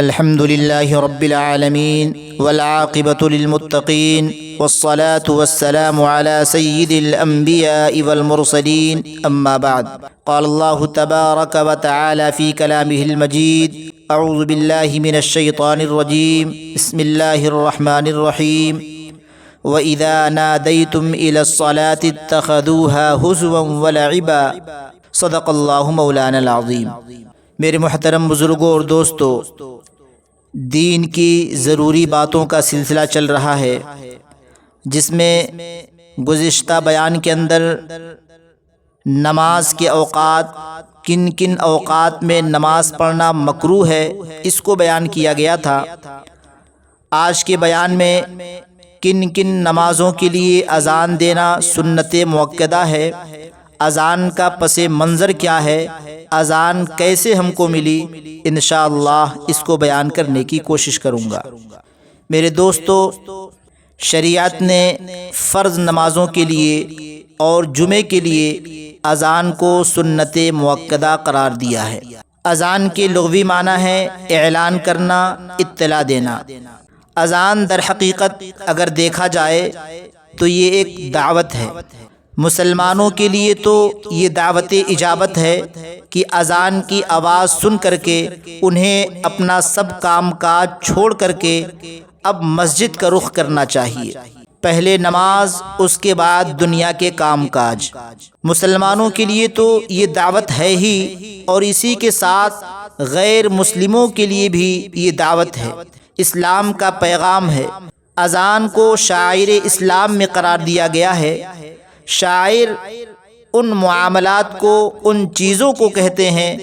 الحمد لله رب العالمين والعاقبة للمتقين والصلاة والسلام على سيد الأنبياء والمرسلين أما بعد قال الله تبارك وتعالى في كلامه المجيد أعوذ بالله من الشيطان الرجيم بسم الله الرحمن الرحيم وإذا ناديتم إلى الصلاة اتخذوها هزوا ولعبا صدق الله مولانا العظيم۔ میرے محترم بزرگوں اور دوستو، دین کی ضروری باتوں کا سلسلہ چل رہا ہے، جس میں گزشتہ بیان کے اندر نماز کے اوقات، کن کن اوقات میں نماز پڑھنا مکروہ ہے، اس کو بیان کیا گیا تھا۔ آج کے بیان میں کن کن نمازوں کے لیے اذان دینا سنت مؤکدہ ہے، اذان کا پس منظر کیا ہے، اذان کیسے ہم کو ملی، انشاءاللہ اس کو بیان کرنے کی کوشش کروں گا۔ میرے دوستو، شریعت نے فرض نمازوں کے لیے اور جمعے کے لیے اذان کو سنت مؤکدہ قرار دیا ہے۔ اذان کے لغوی معنی ہے اعلان کرنا، اطلاع دینا۔ اذان در حقیقت اگر دیکھا جائے تو یہ ایک دعوت ہے۔ مسلمانوں کے لیے تو یہ دعوت اجابت ہے کہ اذان کی آواز سن کر کے انہیں اپنا سب کام کاج چھوڑ کر کے اب مسجد کا رخ کرنا چاہیے۔ پہلے نماز، اس کے بعد دنیا کے کام کاج۔ مسلمانوں کے لیے تو یہ دعوت ہے ہی، اور اسی کے ساتھ غیر مسلموں کے لیے بھی یہ دعوت ہے، اسلام کا پیغام ہے۔ اذان کو شاعر اسلام میں قرار دیا گیا ہے۔ شاعر ان معاملات کو، ان چیزوں کو کہتے ہیں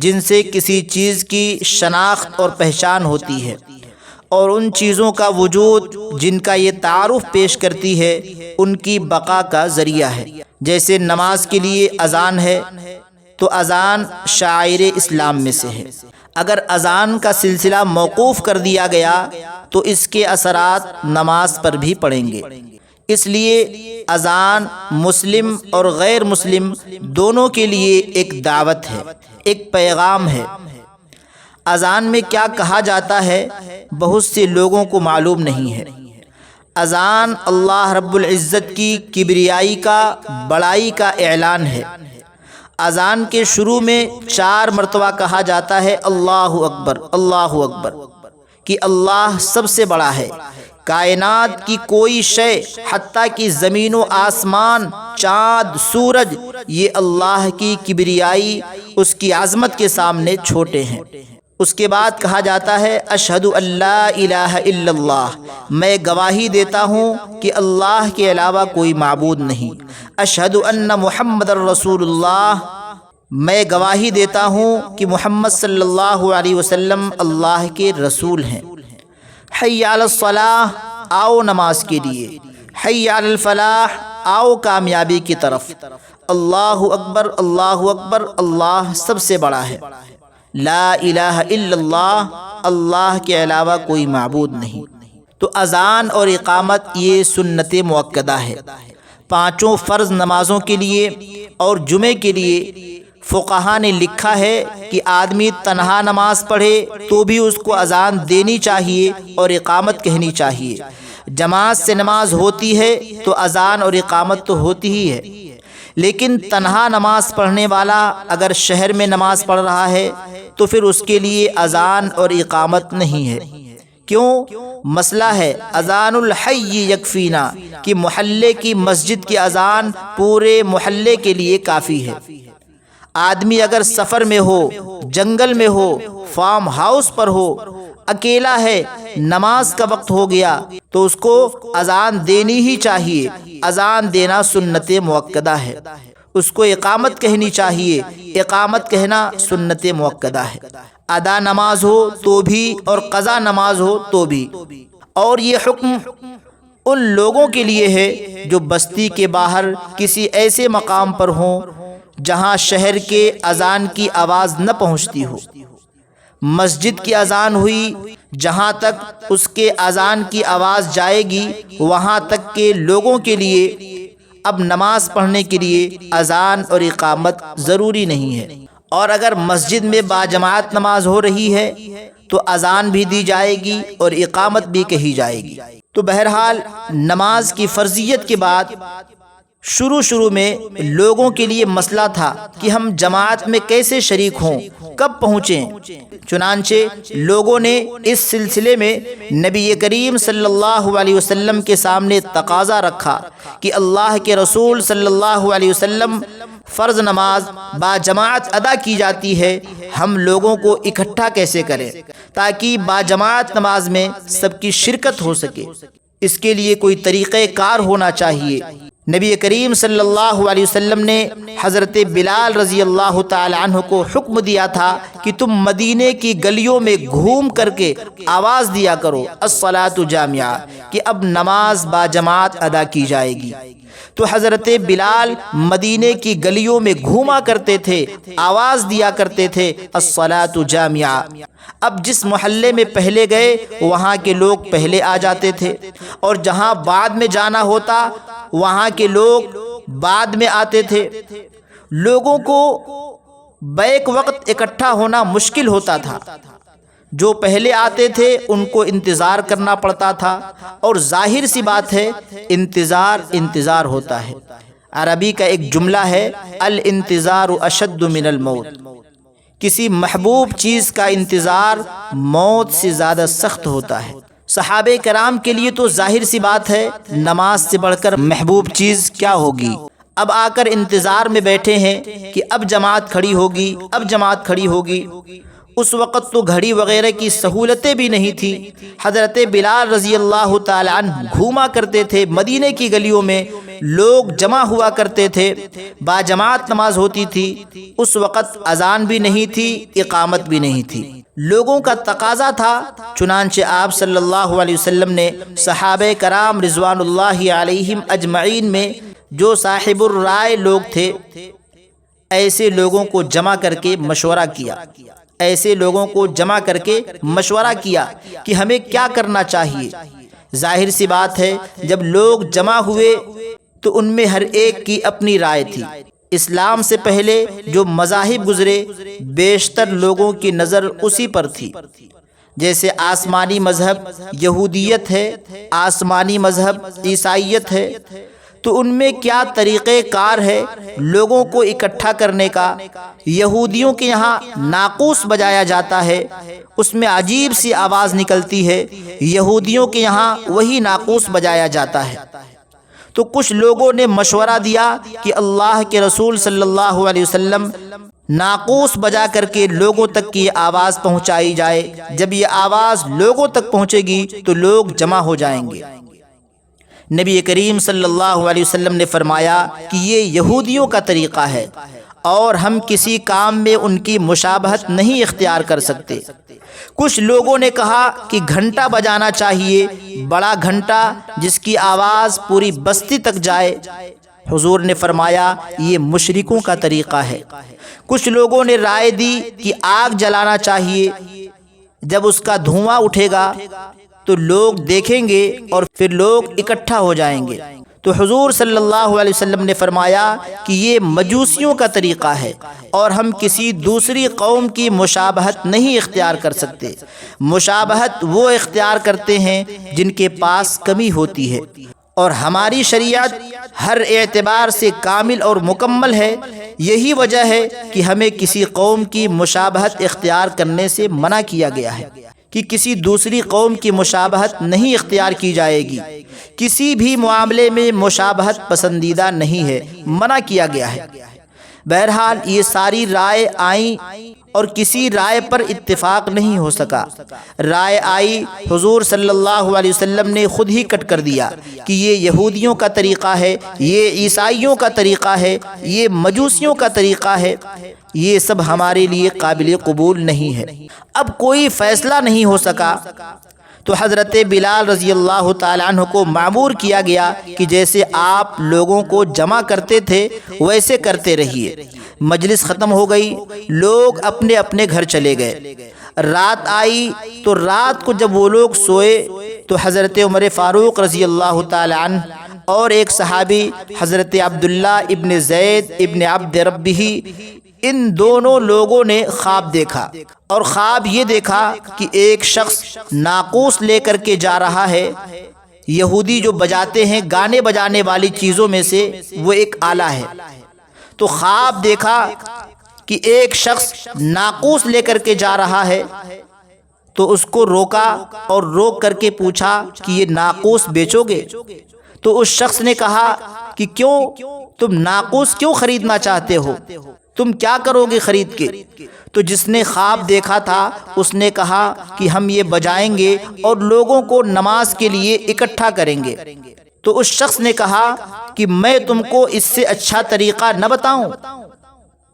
جن سے کسی چیز کی شناخت اور پہچان ہوتی ہے، اور ان چیزوں کا وجود جن کا یہ تعارف پیش کرتی ہے، ان کی بقا کا ذریعہ ہے۔ جیسے نماز کے لیے اذان ہے، تو اذان شاعر اسلام میں سے ہے۔ اگر اذان کا سلسلہ موقوف کر دیا گیا تو اس کے اثرات نماز پر بھی پڑیں گے۔ اس لیے اذان مسلم اور غیر مسلم دونوں کے لیے ایک دعوت ہے، ایک پیغام ہے۔ اذان میں کیا کہا جاتا ہے، بہت سے لوگوں کو معلوم نہیں ہے۔ اذان اللہ رب العزت کی کبریائی کا، بڑائی کا اعلان ہے۔ اذان کے شروع میں 4 مرتبہ کہا جاتا ہے اللہ اکبر، اللہ اکبر، کہ اللہ سب سے بڑا ہے۔ کائنات کی کوئی شے، حتیٰ کہ زمین و آسمان، چاند، سورج، یہ اللہ کی کبریائی، اس کی عظمت کے سامنے چھوٹے ہیں۔ اس کے بعد کہا جاتا ہے اشہد ان لا الہ الا اللہ، میں گواہی دیتا ہوں کہ اللہ کے علاوہ کوئی معبود نہیں۔ اشہد ان محمد رسول اللہ، میں گواہی دیتا ہوں کہ محمد صلی اللہ علیہ وسلم اللہ کے رسول ہیں۔ حی علی الصلاح، آؤ نماز کے لیے۔ حی علی الفلاح، آؤ کامیابی کی طرف۔ اللہ اکبر، اللہ اکبر، اللہ سب سے بڑا ہے۔ لا الہ الا اللہ، اللہ کے علاوہ کوئی معبود نہیں۔ تو اذان اور اقامت یہ سنت مؤکدہ ہے۔ 5 فرض نمازوں کے لیے اور جمعے کے لیے فقہا نے لکھا ہے کہ آدمی تنہا نماز پڑھے تو بھی اس کو اذان دینی چاہیے اور اقامت کہنی چاہیے۔ جماعت سے نماز ہوتی ہے تو اذان اور اقامت تو ہوتی ہی ہے، لیکن تنہا نماز پڑھنے والا اگر شہر میں نماز پڑھ رہا ہے تو پھر اس کے لیے اذان اور اقامت نہیں ہے۔ کیوں؟ مسئلہ ہے اذان الحی یکفینا، کہ محلے کی مسجد کی اذان پورے محلے کے لیے کافی ہے۔ آدمی اگر سفر میں ہو، جنگل میں ہو، فارم ہاؤس پر ہو، اکیلا ہے، نماز کا وقت ہو گیا تو اس کو اذان دینی ہی چاہیے۔ اذان دینا سنت مؤکدہ ہے۔ اس کو اقامت کہنی چاہیے، اقامت کہنا سنت مؤکدہ ہے۔ ادا نماز ہو تو بھی اور قضا نماز ہو تو بھی۔ اور یہ حکم ان لوگوں کے لیے ہے جو بستی کے باہر کسی ایسے مقام پر ہوں جہاں شہر کے اذان کی آواز نہ پہنچتی ہو۔ مسجد کی اذان ہوئی، جہاں تک اس کے اذان کی آواز جائے گی وہاں تک کے لوگوں کے لیے اب نماز پڑھنے کے لیے اذان اور اقامت ضروری نہیں ہے۔ اور اگر مسجد میں باجماعت نماز ہو رہی ہے تو اذان بھی دی جائے گی اور اقامت بھی کہی جائے گی۔ تو بہرحال نماز کی فرضیت کے بعد شروع میں لوگوں کے لیے مسئلہ تھا کہ ہم جماعت میں کیسے شریک ہوں، کب پہنچیں۔ چنانچہ لوگوں نے اس سلسلے میں نبی کریم صلی اللہ علیہ وسلم کے سامنے تقاضا رکھا کہ اللہ کے رسول صلی اللہ علیہ وسلم، فرض نماز باجماعت ادا کی جاتی ہے، ہم لوگوں کو اکٹھا کیسے کریں تاکہ باجماعت نماز میں سب کی شرکت ہو سکے؟ اس کے لیے کوئی طریقہ کار ہونا چاہیے۔ نبی کریم صلی اللہ علیہ وسلم نے حضرت بلال رضی اللہ تعالی عنہ کو حکم دیا تھا کہ تم مدینے کی گلیوں میں گھوم کر کے آواز دیا کرو الصلاۃ جامعہ، کہ اب نماز باجماعت ادا کی جائے گی۔ تو حضرت بلال مدینے کی گلیوں میں گھوما کرتے تھے، آواز دیا کرتے تھے الصلاۃ جامعہ۔ اب جس محلے میں پہلے گئے وہاں کے لوگ پہلے آ جاتے تھے، اور جہاں بعد میں جانا ہوتا وہاں کے لوگ بعد میں آتے تھے۔ لوگوں کو بیک وقت اکٹھا ہونا مشکل ہوتا تھا، جو پہلے آتے تھے ان کو انتظار کرنا پڑتا تھا، اور ظاہر سی بات ہے انتظار ہوتا ہے۔ عربی کا ایک جملہ ہے الانتظار اشد من الموت، کسی محبوب چیز کا انتظار موت سے زیادہ سخت ہوتا ہے۔ صحابہ کرام کے لیے تو ظاہر سی بات ہے نماز سے بڑھ کر محبوب چیز کیا ہوگی۔ اب آ کر انتظار میں بیٹھے ہیں کہ اب جماعت کھڑی ہوگی۔ اس وقت تو گھڑی وغیرہ کی سہولتیں بھی نہیں تھی۔ حضرت بلال رضی اللہ تعالی عنہ گھوما کرتے تھے، مدینے کی گلیوں میں لوگ جمع ہوا کرتے تھے، باجماعت نماز ہوتی تھی۔ اس وقت اذان بھی نہیں تھی، اقامت بھی نہیں تھی، لوگوں کا تقاضا تھا۔ چنانچہ آپ صلی اللہ علیہ وسلم نے صحابہ کرام رضوان اللہ علیہم اجمعین میں جو صاحب الرائے لوگ تھے، ایسے لوگوں کو جمع کر کے مشورہ کیا کہ ہمیں کیا کرنا چاہیے۔ ظاہر سی بات ہے جب لوگ جمع ہوئے تو ان میں ہر ایک کی اپنی رائے تھی۔ اسلام سے پہلے جو مذاہب گزرے بیشتر لوگوں کی نظر اسی پر تھی، جیسے آسمانی مذہب یہودیت ہے، آسمانی مذہب عیسائیت ہے، تو ان میں کیا طریقہ کار ہے لوگوں کو اکٹھا کرنے کا؟ یہودیوں کے یہاں ناقوس بجایا جاتا ہے، اس میں عجیب سی آواز نکلتی ہے، یہودیوں کے یہاں وہی ناقوس بجایا جاتا ہے۔ تو کچھ لوگوں نے مشورہ دیا کہ اللہ کے رسول صلی اللہ علیہ وسلم ناقوس بجا کر کے لوگوں تک کی آواز پہنچائی جائے، جب یہ آواز لوگوں تک پہنچے گی تو لوگ جمع ہو جائیں گے۔ نبی کریم صلی اللہ علیہ وسلم نے فرمایا کہ یہ یہودیوں کا طریقہ ہے اور ہم کسی کام میں ان کی مشابہت نہیں اختیار کر سکتے۔ کچھ لوگوں نے کہا کہ گھنٹا بجانا چاہیے، بڑا گھنٹا جس کی آواز پوری بستی تک جائے۔ حضور نے فرمایا یہ مشرکوں کا طریقہ ہے۔ کچھ لوگوں نے رائے دی کہ آگ جلانا چاہیے، جب اس کا دھواں اٹھے گا تو لوگ دیکھیں گے اور پھر لوگ اکٹھا ہو جائیں گے۔ تو حضور صلی اللہ علیہ وسلم نے فرمایا کہ یہ مجوسیوں کا طریقہ ہے اور ہم کسی دوسری قوم کی مشابہت نہیں اختیار کر سکتے۔ مشابہت وہ اختیار کرتے ہیں جن کے پاس کمی ہوتی ہے، اور ہماری شریعت ہر اعتبار سے کامل اور مکمل ہے۔ یہی وجہ ہے کہ ہمیں کسی قوم کی مشابہت اختیار کرنے سے منع کیا گیا ہے کہ کسی دوسری قوم کی مشابہت نہیں اختیار کی جائے گی۔ کسی بھی معاملے میں مشابہت پسندیدہ نہیں ہے، منع کیا گیا ہے۔ بہرحال یہ ساری رائے آئیں اور کسی رائے پر اتفاق نہیں ہو سکا۔ رائے آئی، حضور صلی اللہ علیہ وسلم نے خود ہی کٹ کر دیا کہ یہ یہودیوں کا طریقہ ہے، یہ عیسائیوں کا طریقہ ہے، یہ مجوسیوں کا طریقہ ہے، یہ سب ہمارے لیے قابل قبول نہیں ہے۔ اب کوئی فیصلہ نہیں ہو سکا تو حضرت بلال رضی اللہ تعالی عنہ کو مأمور کیا گیا کہ جیسے آپ لوگوں کو جمع کرتے تھے ویسے کرتے رہیے۔ مجلس ختم ہو گئی، لوگ اپنے اپنے گھر چلے گئے۔ رات آئی تو رات کو جب وہ لوگ سوئے تو حضرت عمر فاروق رضی اللہ تعالی عنہ اور ایک صحابی حضرت عبداللہ ابن زید ابن عبد ربہ ان دونوں لوگوں نے خواب دیکھا، اور خواب یہ دیکھا کہ ایک شخص ناقوس لے کر کے جا رہا ہے۔ یہودی جو بجاتے ہیں گانے بجانے والی چیزوں میں سے وہ ایک آلہ ہے، تو خواب دیکھا کہ ایک شخص ناقوس لے کر کے جا رہا ہے، تو اس کو روکا اور روک کر کے پوچھا کہ یہ ناقوس بیچو گے؟ تو اس شخص نے کہا کہ کیوں، تم ناقوس کیوں خریدنا چاہتے ہو؟ تم کیا کرو گے خرید کے؟ تو جس نے خواب دیکھا تھا اس نے کہا کہ ہم یہ بجائیں گے اور لوگوں کو نماز کے لیے اکٹھا کریں گے۔ تو اس شخص نے کہا کہ میں تم کو اس سے اچھا طریقہ نہ بتاؤں؟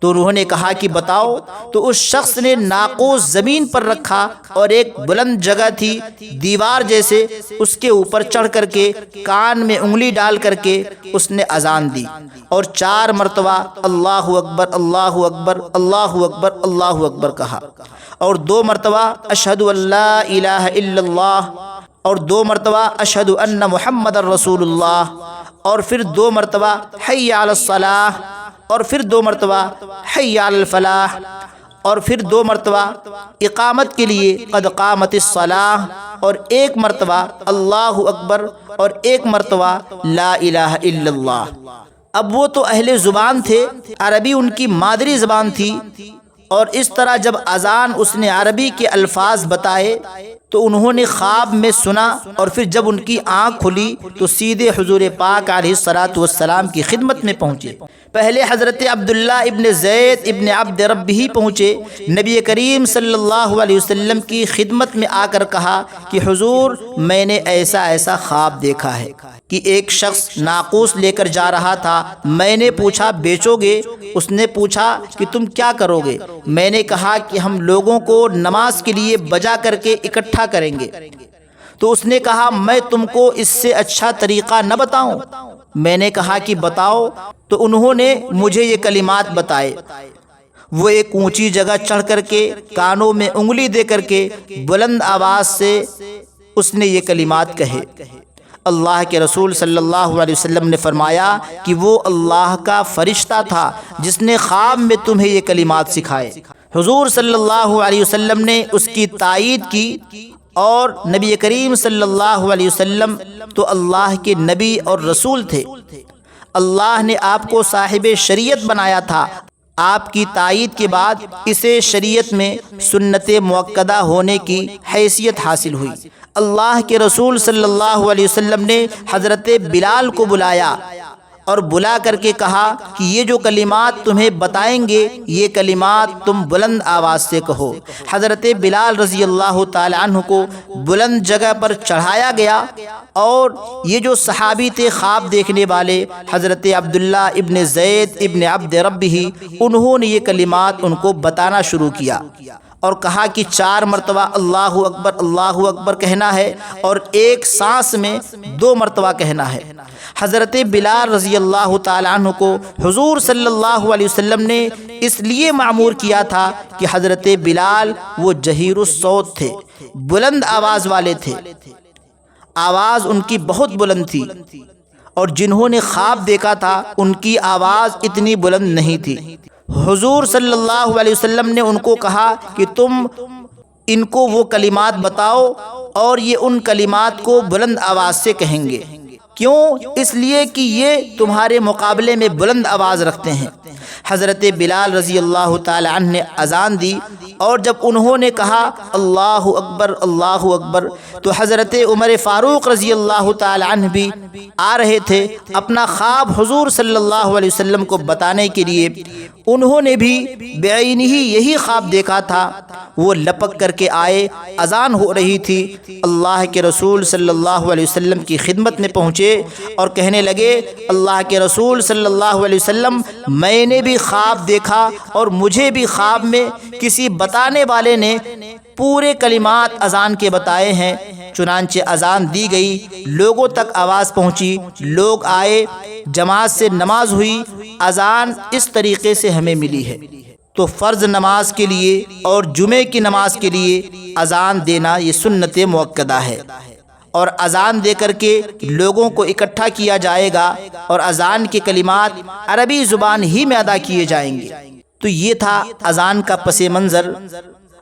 تو انہوں نے کہا کہ بتاؤ۔ تو اس شخص نے ناقوس زمین پر رکھا اور ایک بلند جگہ تھی دیوار جیسے، اس کے اوپر چڑھ کر کے کان میں انگلی ڈال کر کے اس نے اذان دی، اور 4 مرتبہ اللہ اکبر اللہ اکبر اللہ اکبر اللہ اکبر کہا، اور 2 مرتبہ اشہد ان لا الہ الا اللہ، اور 2 مرتبہ اشہد ان محمد رسول اللہ، اور پھر 2 مرتبہ حی علی الصلاح، اور پھر 2 مرتبہ حی علی الفلاح، اور پھر 2 مرتبہ اقامت کے لیے قد قامت الصلاح، اور 1 مرتبہ اللہ اکبر، اور 1 مرتبہ لا الہ الا اللہ۔ اب وہ تو اہل زبان تھے، عربی ان کی مادری زبان تھی، اور اس طرح جب اذان اس نے عربی کے الفاظ بتائے تو انہوں نے خواب میں سنا، اور پھر جب ان کی آنکھ کھلی تو سیدھے حضور پاک علیہ الصلاۃ والسلام کی خدمت میں پہنچے۔ پہلے حضرت عبداللہ ابن زید ابن عبد ربہ پہنچے، نبی کریم صلی اللہ علیہ وسلم کی خدمت میں آ کر کہا کہ حضور میں نے ایسا ایسا خواب دیکھا ہے کہ ایک شخص ناقوس لے کر جا رہا تھا، میں نے پوچھا بیچو گے؟ اس نے پوچھا کہ تم کیا کرو گے؟ میں نے کہا کہ ہم لوگوں کو نماز کے لیے بجا کر کے اکٹھا کریں گے۔ تو اس نے کہا میں تم کو اس سے اچھا طریقہ نہ بتاؤں؟ میں نے کہا کہ بتاؤ۔ تو انہوں نے مجھے یہ کلمات بتائے۔ وہ ایک اونچی جگہ چڑھ کر کے کانوں میں انگلی دے کر کے بلند آواز سے اس نے یہ کلمات کہے۔ اللہ کے رسول صلی اللہ علیہ وسلم نے فرمایا کہ وہ اللہ کا فرشتہ تھا جس نے خواب میں تمہیں یہ کلمات سکھائے۔ حضور صلی اللہ علیہ وسلم نے اس کی تائید کی، اور نبی کریم صلی اللہ علیہ وسلم تو اللہ کے نبی اور رسول تھے، اللہ نے آپ کو صاحب شریعت بنایا تھا۔ آپ کی تائید کے بعد اسے شریعت میں سنت مؤکدہ ہونے کی حیثیت حاصل ہوئی۔ اللہ کے رسول صلی اللہ علیہ وسلم نے حضرت بلال کو بلایا اور بلا کر کے کہا کہ یہ جو کلمات تمہیں بتائیں گے یہ کلمات تم بلند آواز سے کہو۔ حضرت بلال رضی اللہ تعالی عنہ کو بلند جگہ پر چڑھایا گیا، اور یہ جو صحابی تھے خواب دیکھنے والے حضرت عبداللہ ابن زید ابن عبد ربہ، انہوں نے یہ کلمات ان کو بتانا شروع کیا اور کہا کہ 4 مرتبہ اللہ اکبر کہنا ہے، اور ایک سانس میں 2 مرتبہ کہنا ہے۔ حضرت بلال رضی اللہ تعالی عنہ کو حضور صلی اللہ علیہ وسلم نے اس لیے معمور کیا تھا کہ حضرت بلال وہ جہیر الصوت تھے، بلند آواز والے تھے، آواز ان کی بہت بلند تھی، اور جنہوں نے خواب دیکھا تھا ان کی آواز اتنی بلند نہیں تھی۔ حضور صلی اللہ علیہ وسلم نے ان کو کہا کہ تم ان کو وہ کلمات بتاؤ، اور یہ ان کلمات کو بلند آواز سے کہیں گے۔ کیوں؟ اس لیے کہ یہ تمہارے مقابلے میں بلند آواز رکھتے ہیں۔ حضرت بلال رضی اللہ تعالی عنہ نے اذان دی، اور جب انہوں نے کہا اللہ اکبر، تو حضرت عمر فاروق رضی اللہ تعالی عنہ بھی آ رہے تھے اپنا خواب حضور صلی اللہ علیہ وسلم کو بتانے کے لیے۔ انہوں نے بھی بعینہ یہی خواب دیکھا تھا۔ وہ لپک کر کے آئے، اذان ہو رہی تھی، اللہ کے رسول صلی اللہ علیہ وسلم کی خدمت میں پہنچے اور کہنے لگے اللہ کے رسول صلی اللہ علیہ وسلم میں نے بھی خواب دیکھا، اور مجھے بھی خواب میں کسی بتانے والے نے پورے کلمات اذان کے بتائے ہیں۔ چنانچہ اذان دی گئی، لوگوں تک آواز پہنچی، لوگ آئے، جماعت سے نماز ہوئی۔ اذان اس طریقے سے ہمیں ملی ہے۔ تو فرض نماز کے لیے اور جمعے کی نماز کے لیے اذان دینا یہ سنت مؤکدہ ہے، اور اذان دے کر کے لوگوں کو اکٹھا کیا جائے گا، اور اذان کے کلمات عربی زبان ہی میں ادا کیے جائیں گے۔ تو یہ تھا اذان کا پس منظر۔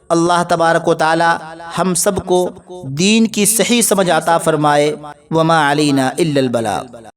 اللہ تبارک و تعالی ہم سب کو دین کی صحیح سمجھ عطا فرمائے۔ وما علینا الا البلاغ۔